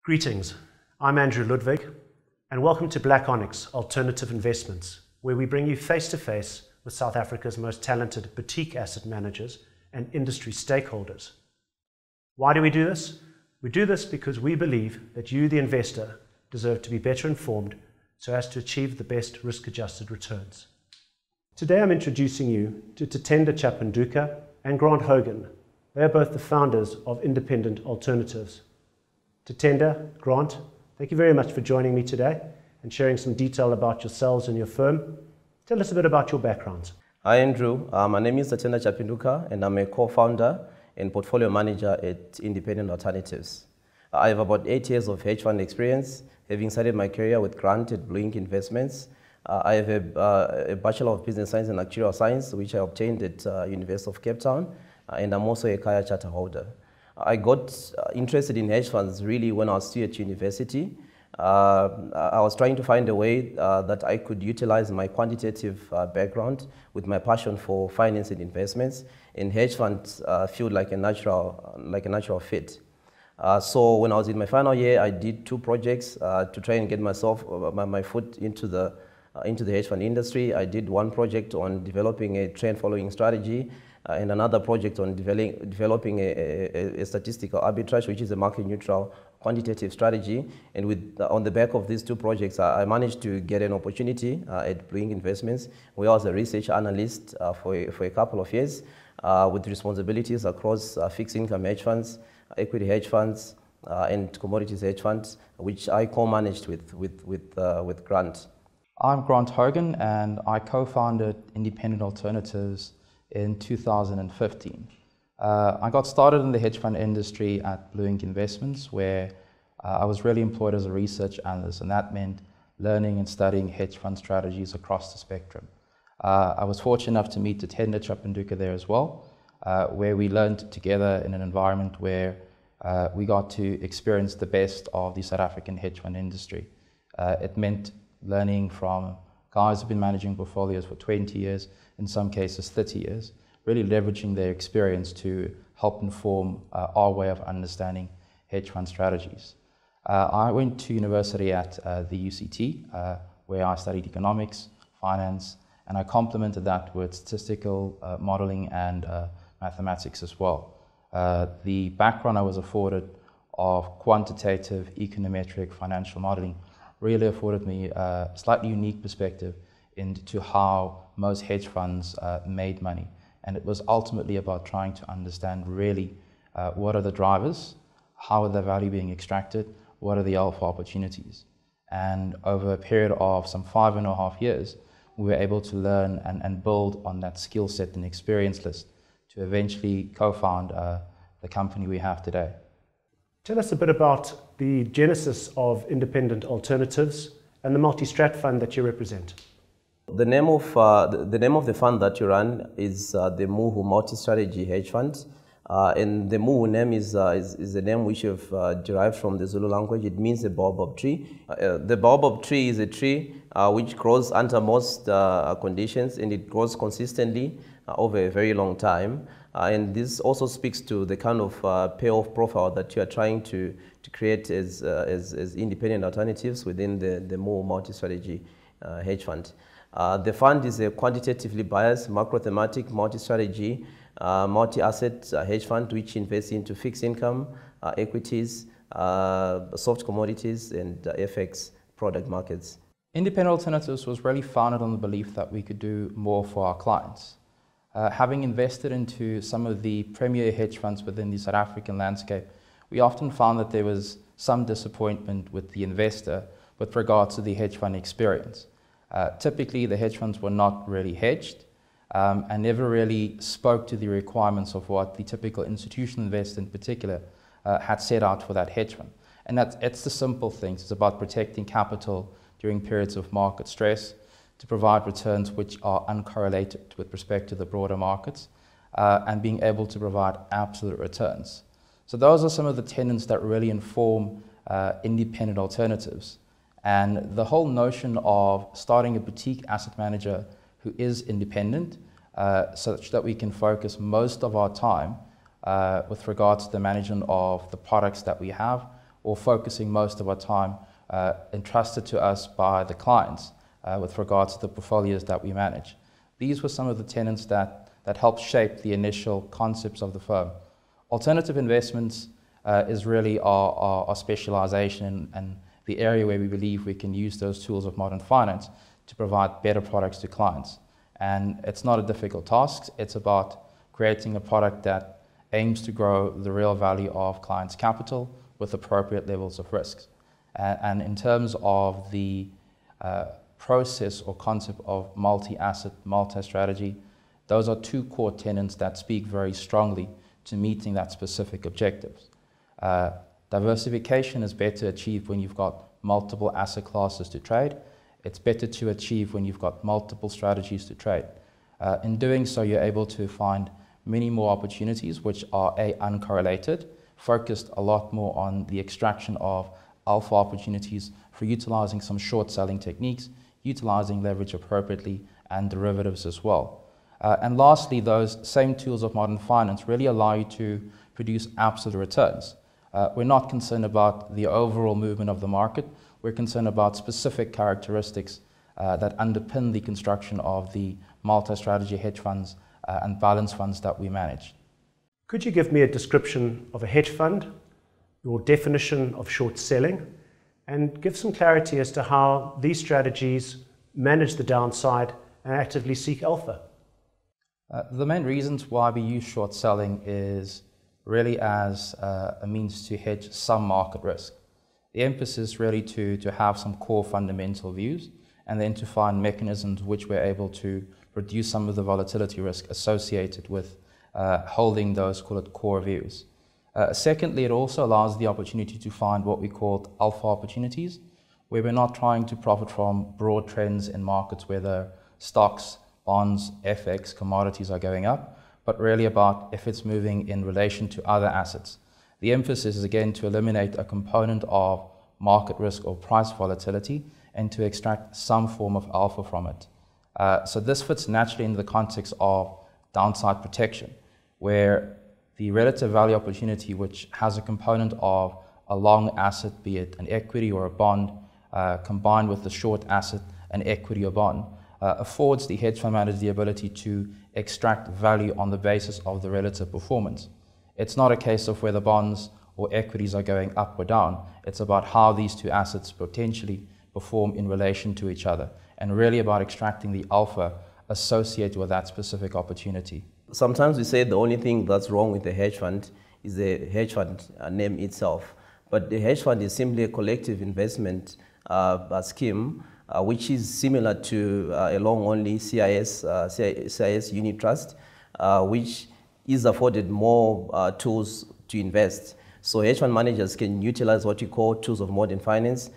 Greetings, I'm Andrew Ludwig, and welcome to Black Onyx Alternative Investments, where we bring you face-to-face with South Africa's most talented boutique asset managers and industry stakeholders. Why do we do this? We do this because we believe that you, the investor, deserve to be better informed so as to achieve the best risk-adjusted returns. Today I'm introducing you to Tatenda Chapinduka and Hogan. They are both the founders of Independent Alternatives. Tatenda, Grant, thank you very much for joining me today and sharing some detail about yourselves and your firm. Tell us a bit about your backgrounds. Hi Andrew, my name is Tatenda Chapinduka and I'm a co-founder and portfolio manager at Independent Alternatives. I have about 8 years of hedge fund experience, having started my career with Grant at BLACK ONYX Investments. I have a Bachelor of Business Science and Actuarial Science, which I obtained at University of Cape Town, and I'm also a Kaya Charter holder. I got interested in hedge funds really when I was still at university. I was trying to find a way that I could utilize my quantitative background with my passion for finance and investments, and hedge funds feel like a natural fit. So when I was in my final year, I did 2 projects to try and get myself my foot into the hedge fund industry. I did one project on developing a trend following strategy, and another project on developing a statistical arbitrage, which is a market neutral quantitative strategy. And on the back of these 2 projects, I managed to get an opportunity at BLACK ONYX Investments, where I was a research analyst for a couple of years, with responsibilities across fixed income hedge funds, equity hedge funds, and commodities hedge funds, which I co-managed with Grant. I'm Grant Hogan, and I co-founded Independent Alternatives in 2015. I got started in the hedge fund industry at BLACK ONYX Investments, where I was really employed as a research analyst, and that meant learning and studying hedge fund strategies across the spectrum. I was fortunate enough to meet Tatenda Chapinduka there as well, where we learned together in an environment where we got to experience the best of the South African hedge fund industry. It meant learning from guys who've been managing portfolios for 20 years, in some cases 30 years, really leveraging their experience to help inform our way of understanding hedge fund strategies. I went to university at the UCT, where I studied economics, finance, and I complemented that with statistical modeling and mathematics as well. The background I was afforded of quantitative, econometric, financial modeling really afforded me a slightly unique perspective into how most hedge funds made money. And it was ultimately about trying to understand really what are the drivers, how are the value being extracted, what are the alpha opportunities. And over a period of some 5.5 years, we were able to learn and build on that skill set and experience list to eventually co-found the company we have today. Tell us a bit about the genesis of Independent Alternatives and the multi-strat fund that you represent. The name of the fund that you run is the Muhu Multi-Strategy Hedge Fund, and the Muhu name is a name which you've derived from the Zulu language. It means a baobab tree. The baobab tree is a tree which grows under most conditions, and it grows consistently over a very long time. And this also speaks to the kind of payoff profile that you are trying to create as independent alternatives within the Muhu Multi-Strategy Hedge Fund. The fund is a quantitatively biased, macro-thematic, multi-strategy, multi-asset hedge fund which invests into fixed income, equities, soft commodities, and FX product markets. Independent Alternatives was really founded on the belief that we could do more for our clients. Having invested into some of the premier hedge funds within the South African landscape, we often found that there was some disappointment with the investor with regards to the hedge fund experience. Typically, the hedge funds were not really hedged and never really spoke to the requirements of what the typical institutional investor in particular had set out for that hedge fund. And it's the simple things. It's about protecting capital during periods of market stress, to provide returns which are uncorrelated with respect to the broader markets, and being able to provide absolute returns. So those are some of the tenets that really inform Independent Alternatives. And the whole notion of starting a boutique asset manager who is independent, such that we can focus most of our time with regards to the management of the products that we have, or focusing most of our time entrusted to us by the clients with regards to the portfolios that we manage. These were some of the tenets that helped shape the initial concepts of the firm. Alternative investments is really our specialization and the area where we believe we can use those tools of modern finance to provide better products to clients. And it's not a difficult task. It's about creating a product that aims to grow the real value of clients' capital with appropriate levels of risks. And in terms of the process or concept of multi-asset, multi-strategy, those are two core tenets that speak very strongly to meeting that specific objectives. Diversification is better achieved when you've got multiple asset classes to trade. It's better to achieve when you've got multiple strategies to trade. In doing so, you're able to find many more opportunities which are uncorrelated, focused a lot more on the extraction of alpha opportunities for utilizing some short selling techniques, utilizing leverage appropriately, and derivatives as well. And lastly, those same tools of modern finance really allow you to produce absolute returns. We're not concerned about the overall movement of the market. We're concerned about specific characteristics that underpin the construction of the multi-strategy hedge funds and balance funds that we manage. Could you give me a description of a hedge fund, your definition of short selling, and give some clarity as to how these strategies manage the downside and actively seek alpha? The main reasons why we use short selling is really as a means to hedge some market risk. The emphasis really to have some core fundamental views and then to find mechanisms which we're able to reduce some of the volatility risk associated with holding those, call it, core views. Secondly, it also allows the opportunity to find what we call alpha opportunities, where we're not trying to profit from broad trends in markets, whether stocks, bonds, FX, commodities are going up, but really about if it's moving in relation to other assets. The emphasis is again to eliminate a component of market risk or price volatility and to extract some form of alpha from it. So this fits naturally in the context of downside protection, where the relative value opportunity, which has a component of a long asset, be it an equity or a bond, combined with the short asset, an equity or bond, affords the hedge fund manager the ability to extract value on the basis of the relative performance. It's not a case of whether bonds or equities are going up or down. It's about how these two assets potentially perform in relation to each other, and really about extracting the alpha associated with that specific opportunity. Sometimes we say the only thing that's wrong with the hedge fund is the hedge fund name itself. But the hedge fund is simply a collective investment scheme which is similar to a long-only CIS unit trust, which is afforded more tools to invest. So hedge fund managers can utilize what you call tools of modern finance.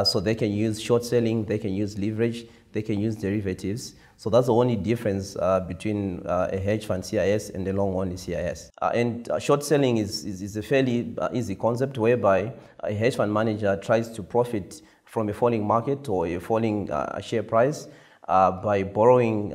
So they can use short selling, they can use leverage, they can use derivatives. So that's the only difference between a hedge fund CIS and a long-only CIS. And short selling is a fairly easy concept whereby a hedge fund manager tries to profit from a falling market or a falling share price by borrowing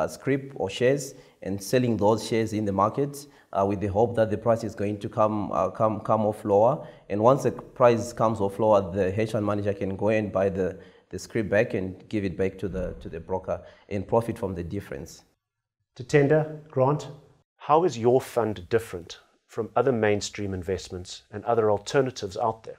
scrip or shares and selling those shares in the market with the hope that the price is going to come off lower. And once the price comes off lower, the hedge fund manager can go and buy the scrip back and give it back to the broker and profit from the difference. Tatenda, Grant, how is your fund different from other mainstream investments and other alternatives out there?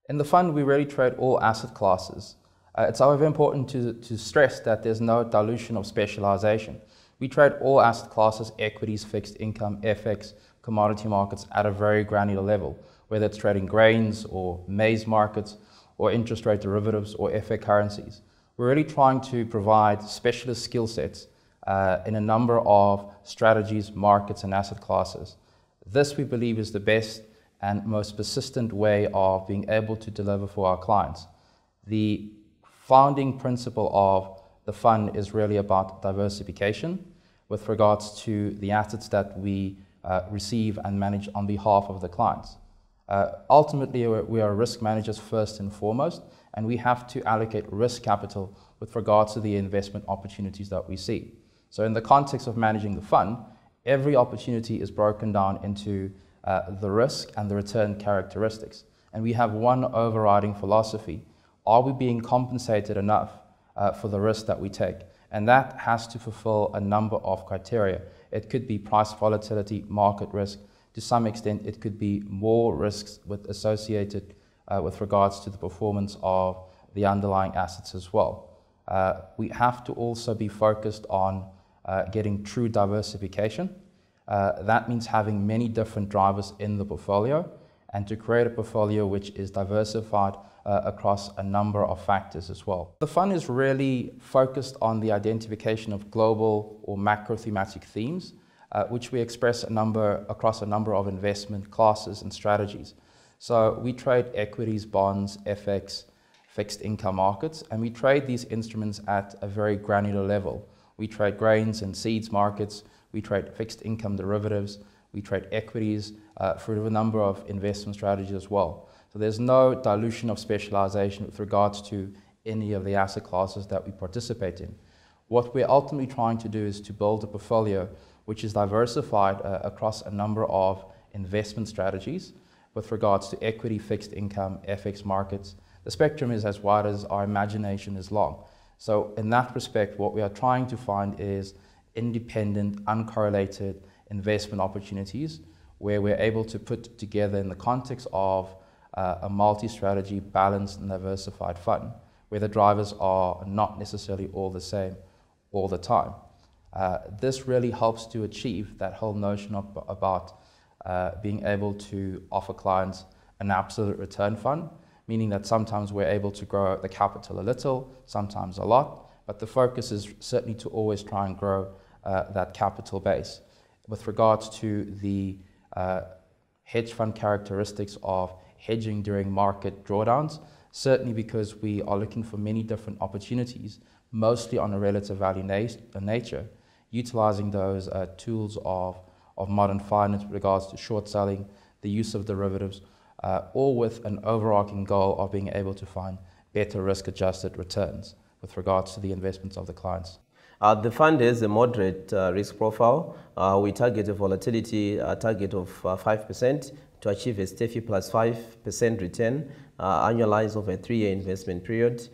In the fund, we really trade all asset classes. It's however important to stress that there's no dilution of specialization. We trade all asset classes, equities, fixed income, FX, commodity markets at a very granular level, whether it's trading grains or maize markets or interest rate derivatives or FX currencies. We're really trying to provide specialist skill sets in a number of strategies, markets, and asset classes. This, we believe, is the best and most persistent way of being able to deliver for our clients. The founding principle of the fund is really about diversification with regards to the assets that we receive and manage on behalf of the clients. Ultimately, we are risk managers first and foremost, and we have to allocate risk capital with regards to the investment opportunities that we see. So in the context of managing the fund, every opportunity is broken down into the risk and the return characteristics. and we have one overriding philosophy. Are we being compensated enough for the risk that we take? And that has to fulfill a number of criteria. It could be price volatility, market risk. To some extent, it could be more risks associated with regards to the performance of the underlying assets as well. We have to also be focused on getting true diversification. That means having many different drivers in the portfolio, and to create a portfolio which is diversified across a number of factors as well. The fund is really focused on the identification of global or macro thematic themes, which we express across a number of investment classes and strategies. So we trade equities, bonds, FX, fixed income markets, and we trade these instruments at a very granular level. We trade grains and seeds markets, we trade fixed income derivatives, we trade equities through a number of investment strategies as well. So there's no dilution of specialization with regards to any of the asset classes that we participate in. What we're ultimately trying to do is to build a portfolio which is diversified across a number of investment strategies with regards to equity, fixed income, FX markets. The spectrum is as wide as our imagination is long. So in that respect, what we are trying to find is independent, uncorrelated investment opportunities where we're able to put together in the context of a multi-strategy, balanced and diversified fund, where the drivers are not necessarily all the same all the time. This really helps to achieve that whole notion about being able to offer clients an absolute return fund, meaning that sometimes we're able to grow the capital a little, sometimes a lot, but the focus is certainly to always try and grow that capital base. With regards to the hedge fund characteristics of hedging during market drawdowns, certainly because we are looking for many different opportunities, mostly on a relative value nature, utilizing those tools of modern finance with regards to short selling, the use of derivatives, all with an overarching goal of being able to find better risk-adjusted returns with regards to the investments of the clients. The fund has a moderate risk profile. We target a volatility target of 5% to achieve a STEFI plus 5% return annualized over a 3-year investment period.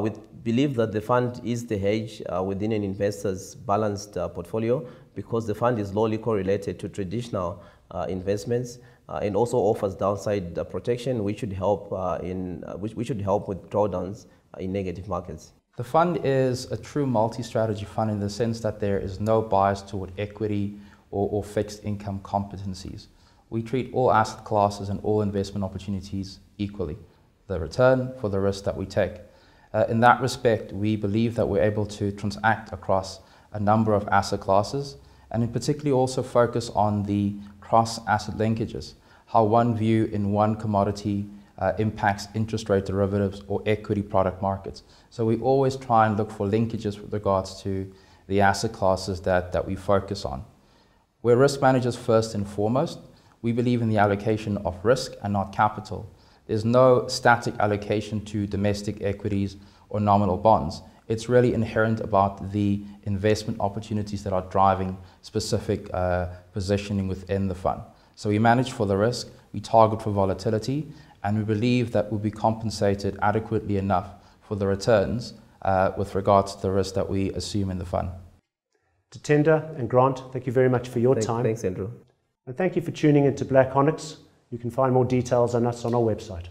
We believe that the fund is the hedge within an investor's balanced portfolio because the fund is lowly correlated to traditional investments and also offers downside protection, which should help with drawdowns in negative markets. The fund is a true multi-strategy fund in the sense that there is no bias toward equity or fixed income competencies. We treat all asset classes and all investment opportunities equally, the return for the risk that we take. In that respect, we believe that we're able to transact across a number of asset classes and in particular also focus on the cross-asset linkages, how one view in one commodity impacts interest rate derivatives or equity product markets. So we always try and look for linkages with regards to the asset classes that we focus on. We're risk managers first and foremost. We believe in the allocation of risk and not capital. There's no static allocation to domestic equities or nominal bonds. It's really inherent about the investment opportunities that are driving specific positioning within the fund. So we manage for the risk, we target for volatility, and we believe that we'll be compensated adequately enough for the returns with regards to the risk that we assume in the fund. Tatenda and Grant, thank you very much for your time. Thanks, Andrew. And thank you for tuning into Black Onyx. You can find more details on us on our website.